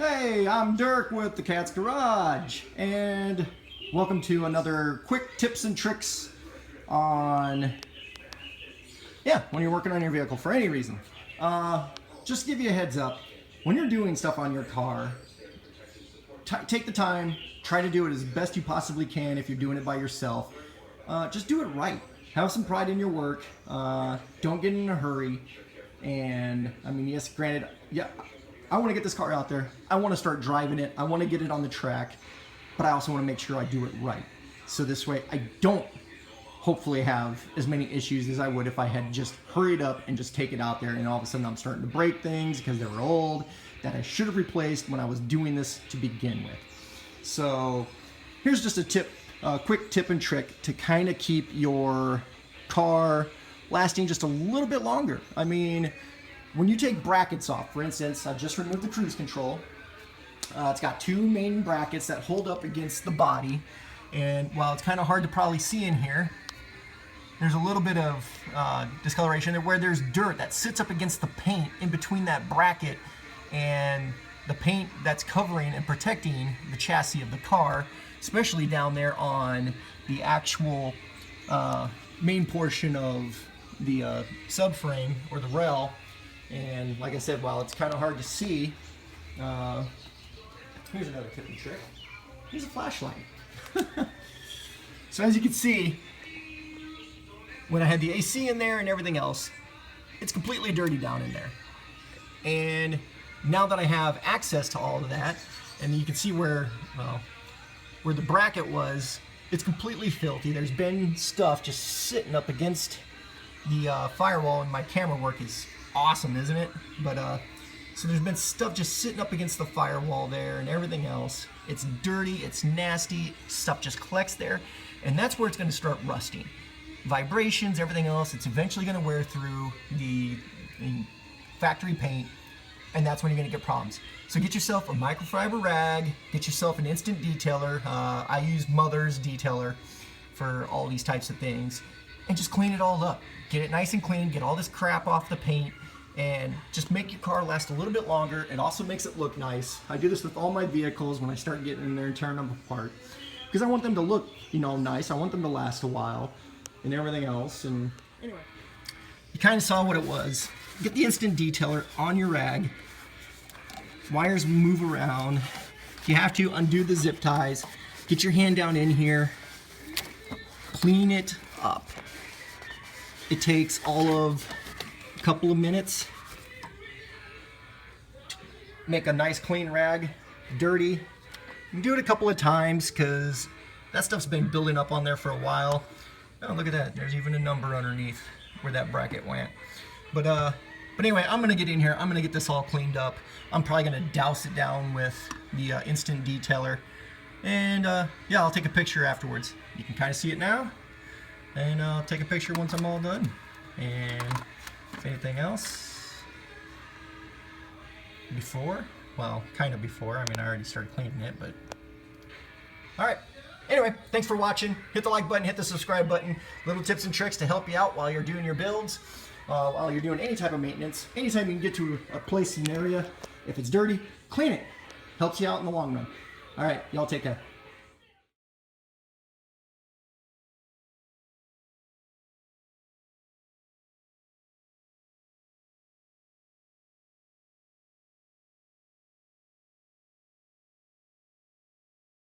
Hey, I'm Dirk with the Cat's Garage, and welcome to another quick tips and tricks on, when you're working on your vehicle for any reason. Just to give you a heads up, when you're doing stuff on your car, take the time, try to do it as best you possibly can if you're doing it by yourself. Just do it right. Have some pride in your work. Don't get in a hurry. And, I mean, yes, granted, I want to get this car out there. I want to start driving it. I want to get it on the track. But I also want to make sure I do it right. So this way I don't hopefully have as many issues as I would if I had just hurried up and just take it out there and all of a sudden I'm starting to break things because they were old that I should have replaced when I was doing this to begin with. So here's just a tip, quick tip and trick to kind of keep your car lasting just a little bit longer. I mean, when you take brackets off, for instance, I just removed the cruise control. It's got two main brackets that hold up against the body. And while it's kind of hard to probably see in here, there's a little bit of discoloration there where there's dirt that sits up against the paint in between that bracket and the paint that's covering and protecting the chassis of the car, especially down there on the actual main portion of the subframe or the rail. And like I said, while it's kind of hard to see, here's another tip and trick. Here's a flashlight. So as you can see, when I had the AC in there and everything else, it's completely dirty down in there. And now that I have access to all of that, and you can see where the bracket was, it's completely filthy. There's been stuff just sitting up against the firewall, and my camera work is awesome, isn't it? But so there's been stuff just sitting up against the firewall there and everything else. It's dirty, it's nasty, stuff just collects there, and that's where it's going to start rusting. Vibrations, everything else, it's eventually going to wear through the factory paint, and that's when you're going to get problems. So get yourself a microfiber rag, get yourself an instant detailer. I use Mother's detailer for all these types of things, and just clean it all up. Get it nice and clean, get all this crap off the paint, and just make your car last a little bit longer. It also makes it look nice. I do this with all my vehicles when I start getting in there and tearing them apart, because I want them to look, nice. I want them to last a while and everything else. And anyway, you kind of saw what it was. Get the instant detailer on your rag. Wires move around. If you have to, undo the zip ties. Get your hand down in here. Clean it up. It takes all of a couple of minutes. Make a nice clean rag, dirty. You can do it a couple of times because that stuff's been building up on there for a while. Oh, look at that. There's even a number underneath where that bracket went. But anyway, I'm going to get in here. I'm going to get this all cleaned up. I'm probably going to douse it down with the instant detailer. And I'll take a picture afterwards. You can kind of see it now. And I'll take a picture once I'm all done. And if anything else, before, well, kind of before. I mean, I already started cleaning it, but all right. Anyway, thanks for watching. Hit the like button, hit the subscribe button. Little tips and tricks to help you out while you're doing your builds, while you're doing any type of maintenance. Anytime you can get to a place, an area, if it's dirty, clean it. Helps you out in the long run. All right, y'all take care.